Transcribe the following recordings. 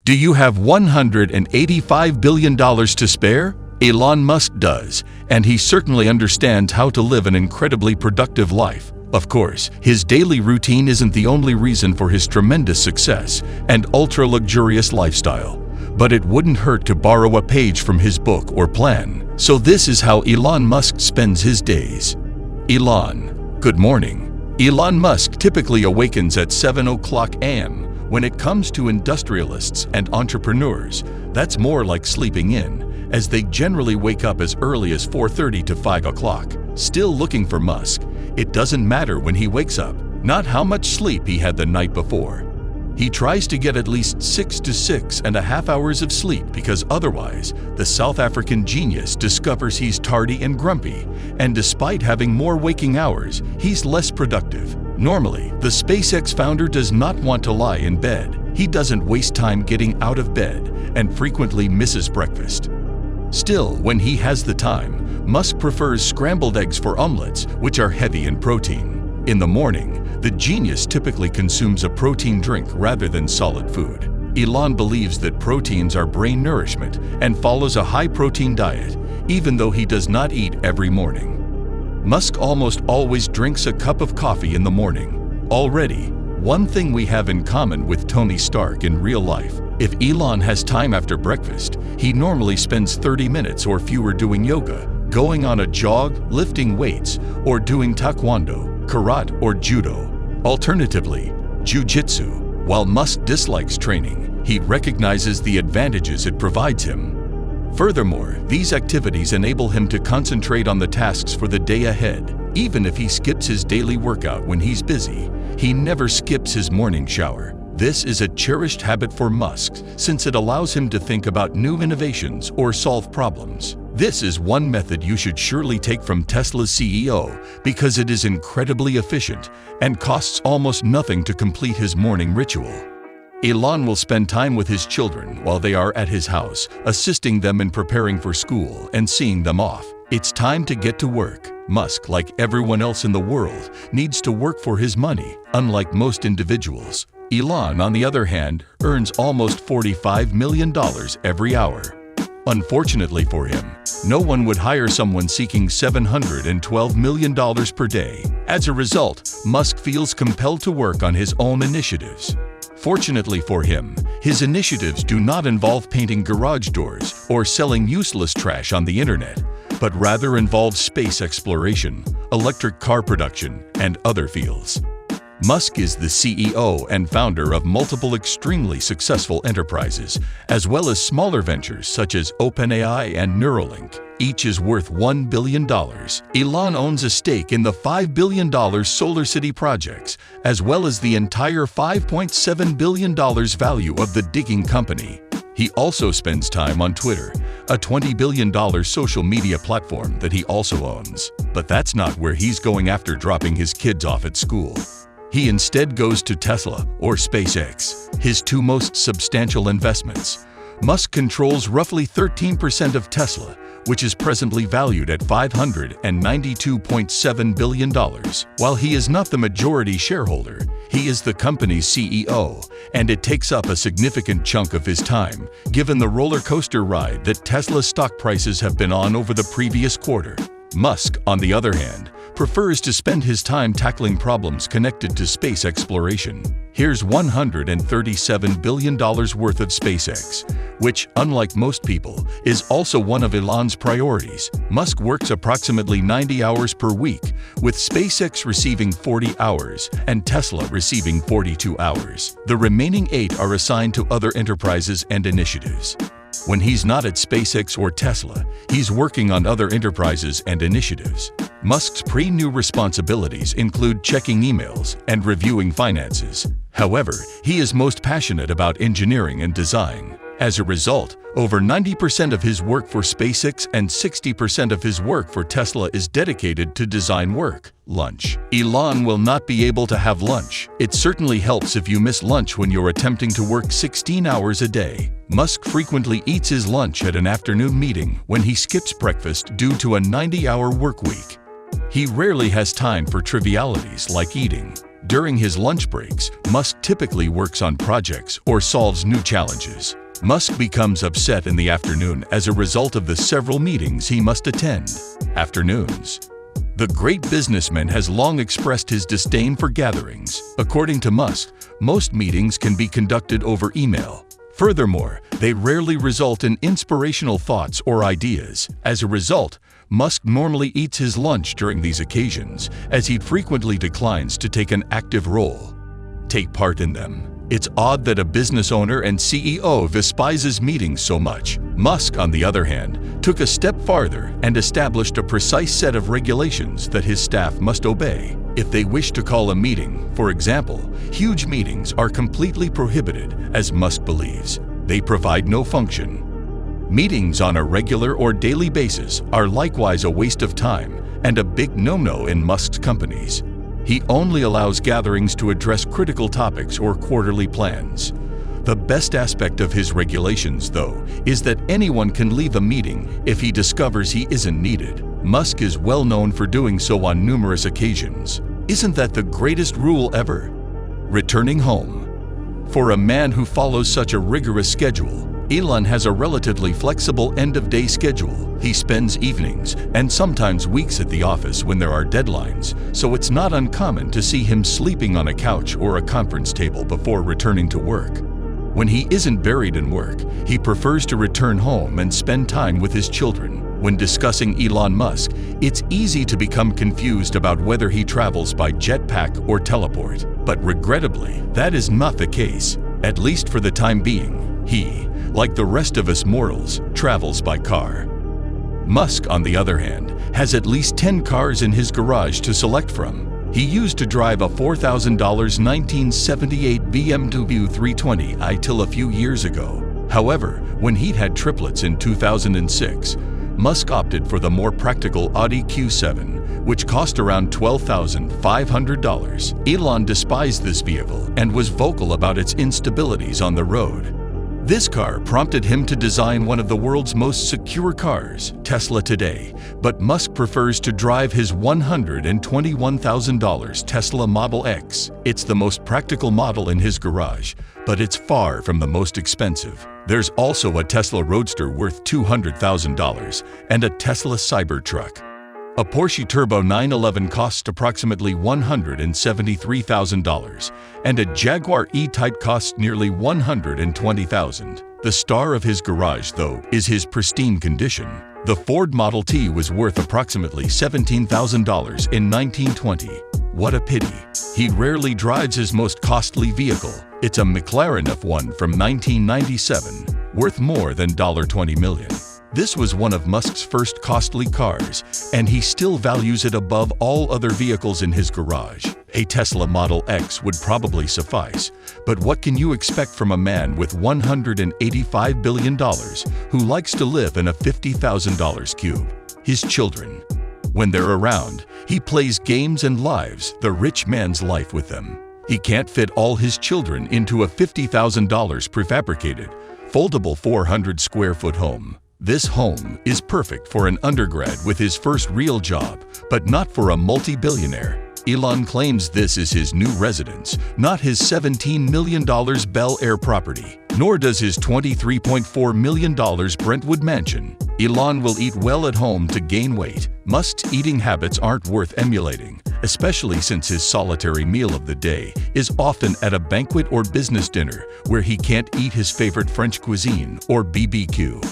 Do you have $185 billion to spare? Elon Musk does, and he certainly understands how to live an incredibly productive life. Of course, his daily routine isn't the only reason for his tremendous success and ultra-luxurious lifestyle. But it wouldn't hurt to borrow a page from his book or plan. So this is how Elon Musk spends his days. Elon. Good morning. Elon Musk typically awakens at 7:00 a.m. When it comes to industrialists and entrepreneurs, that's more like sleeping in, as they generally wake up as early as 4:30 to 5 o'clock. Still looking for Musk, it doesn't matter when he wakes up, not how much sleep he had the night before. He tries to get at least 6 to 6.5 hours of sleep because otherwise, the South African genius discovers he's tardy and grumpy, and despite having more waking hours, he's less productive. Normally, the SpaceX founder does not want to lie in bed. He doesn't waste time getting out of bed and frequently misses breakfast. Still, when he has the time, Musk prefers scrambled eggs for omelets, which are heavy in protein. In the morning, the genius typically consumes a protein drink rather than solid food. Elon believes that proteins are brain nourishment and follows a high-protein diet, even though he does not eat every morning. Musk almost always drinks a cup of coffee in the morning. Already, one thing we have in common with Tony Stark in real life. If Elon has time after breakfast, he normally spends 30 minutes or fewer doing yoga, going on a jog, lifting weights, or doing taekwondo, karate, or judo. Alternatively, jiu-jitsu. While Musk dislikes training, he recognizes the advantages it provides him. Furthermore, these activities enable him to concentrate on the tasks for the day ahead. Even if he skips his daily workout when he's busy, he never skips his morning shower. This is a cherished habit for Musk since it allows him to think about new innovations or solve problems. This is one method you should surely take from Tesla's CEO because it is incredibly efficient and costs almost nothing to complete his morning ritual. Elon will spend time with his children while they are at his house, assisting them in preparing for school and seeing them off. It's time to get to work. Musk, like everyone else in the world, needs to work for his money, unlike most individuals. Elon, on the other hand, earns almost $45 million every hour. Unfortunately for him, no one would hire someone seeking $712 million per day. As a result, Musk feels compelled to work on his own initiatives. Fortunately for him, his initiatives do not involve painting garage doors or selling useless trash on the internet, but rather involve space exploration, electric car production, and other fields. Musk is the CEO and founder of multiple extremely successful enterprises, as well as smaller ventures such as OpenAI and Neuralink. Each is worth $1 billion. Elon owns a stake in the $5 billion Solar City projects, as well as the entire $5.7 billion value of the digging company. He also spends time on Twitter, a $20 billion social media platform that he also owns. But that's not where he's going after dropping his kids off at school. He instead goes to Tesla or SpaceX, his two most substantial investments. Musk controls roughly 13% of Tesla, which is presently valued at $592.7 billion. While he is not the majority shareholder, he is the company's CEO, and it takes up a significant chunk of his time, given the roller coaster ride that Tesla's stock prices have been on over the previous quarter. Musk, on the other hand, prefers to spend his time tackling problems connected to space exploration. Here's $137 billion worth of SpaceX, which, unlike most people, is also one of Elon's priorities. Musk works approximately 90 hours per week, with SpaceX receiving 40 hours and Tesla receiving 42 hours. The remaining 8 are assigned to other enterprises and initiatives. When he's not at SpaceX or Tesla, he's working on other enterprises and initiatives. Musk's new responsibilities include checking emails and reviewing finances. However, he is most passionate about engineering and design. As a result, over 90% of his work for SpaceX and 60% of his work for Tesla is dedicated to design work. Lunch. Elon will not be able to have lunch. It certainly helps if you miss lunch when you're attempting to work 16 hours a day. Musk frequently eats his lunch at an afternoon meeting when he skips breakfast due to a 90-hour work week. He rarely has time for trivialities like eating. During his lunch breaks, Musk typically works on projects or solves new challenges. Musk becomes upset in the afternoon as a result of the several meetings he must attend. Afternoons. The great businessman has long expressed his disdain for gatherings. According to Musk, most meetings can be conducted over email. Furthermore, they rarely result in inspirational thoughts or ideas. As a result, Musk normally eats his lunch during these occasions, as he frequently declines to take an active role. Take part in them. It's odd that a business owner and CEO despises meetings so much. Musk, on the other hand, took a step farther and established a precise set of regulations that his staff must obey. If they wish to call a meeting, for example, huge meetings are completely prohibited, as Musk believes. They provide no function. Meetings on a regular or daily basis are likewise a waste of time and a big no-no in Musk's companies. He only allows gatherings to address critical topics or quarterly plans. The best aspect of his regulations, though, is that anyone can leave a meeting if he discovers he isn't needed. Musk is well known for doing so on numerous occasions. Isn't that the greatest rule ever? Returning home. For a man who follows such a rigorous schedule, Elon has a relatively flexible end-of-day schedule. He spends evenings and sometimes weeks at the office when there are deadlines, so it's not uncommon to see him sleeping on a couch or a conference table before returning to work. When he isn't buried in work, he prefers to return home and spend time with his children. When discussing Elon Musk, it's easy to become confused about whether he travels by jetpack or teleport. But regrettably, that is not the case, at least for the time being. He, like the rest of us mortals, travels by car. Musk, on the other hand, has at least 10 cars in his garage to select from. He used to drive a $4,000 1978 BMW 320i till a few years ago. However, when he'd had triplets in 2006, Musk opted for the more practical Audi Q7, which cost around $12,500. Elon despised this vehicle and was vocal about its instabilities on the road. This car prompted him to design one of the world's most secure cars, Tesla today, but Musk prefers to drive his $121,000 Tesla Model X. It's the most practical model in his garage, but it's far from the most expensive. There's also a Tesla Roadster worth $200,000 and a Tesla Cybertruck. A Porsche Turbo 911 costs approximately $173,000, and a Jaguar E-Type costs nearly $120,000. The star of his garage, though, is his pristine condition. The Ford Model T was worth approximately $17,000 in 1920. What a pity. He rarely drives his most costly vehicle. It's a McLaren F1 from 1997, worth more than $20 million. This was one of Musk's first costly cars, and he still values it above all other vehicles in his garage. A Tesla Model X would probably suffice, but what can you expect from a man with $185 billion who likes to live in a $50,000 cube? His children. When they're around, he plays games and lives the rich man's life with them. He can't fit all his children into a $50,000 prefabricated, foldable 400-square-foot home. This home is perfect for an undergrad with his first real job, but not for a multi-billionaire. Elon claims this is his new residence, not his $17 million Bel Air property, nor does his $23.4 million Brentwood mansion. Elon will eat well at home to gain weight. Musk's eating habits aren't worth emulating, especially since his solitary meal of the day is often at a banquet or business dinner where he can't eat his favorite French cuisine or BBQ.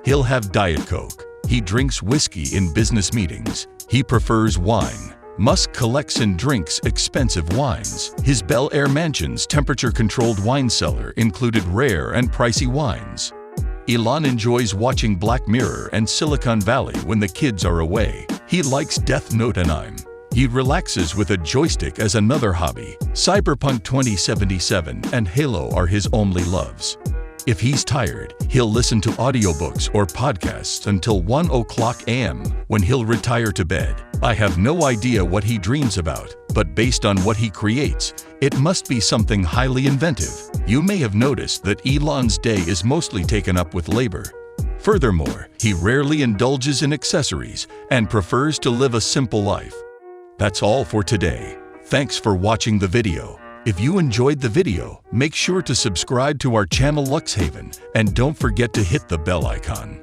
He'll have Diet Coke. He drinks whiskey in business meetings. He prefers wine. Musk collects and drinks expensive wines. His Bel Air mansion's temperature-controlled wine cellar included rare and pricey wines. Elon enjoys watching Black Mirror and Silicon Valley when the kids are away. He likes Death Note anime. He relaxes with a joystick as another hobby. Cyberpunk 2077 and Halo are his only loves. If he's tired, he'll listen to audiobooks or podcasts until 1:00 a.m. when he'll retire to bed. I have no idea what he dreams about, but based on what he creates, it must be something highly inventive. You may have noticed that Elon's day is mostly taken up with labor. Furthermore, he rarely indulges in accessories and prefers to live a simple life. That's all for today. Thanks for watching the video. If you enjoyed the video, make sure to subscribe to our channel Luxe Haven and don't forget to hit the bell icon.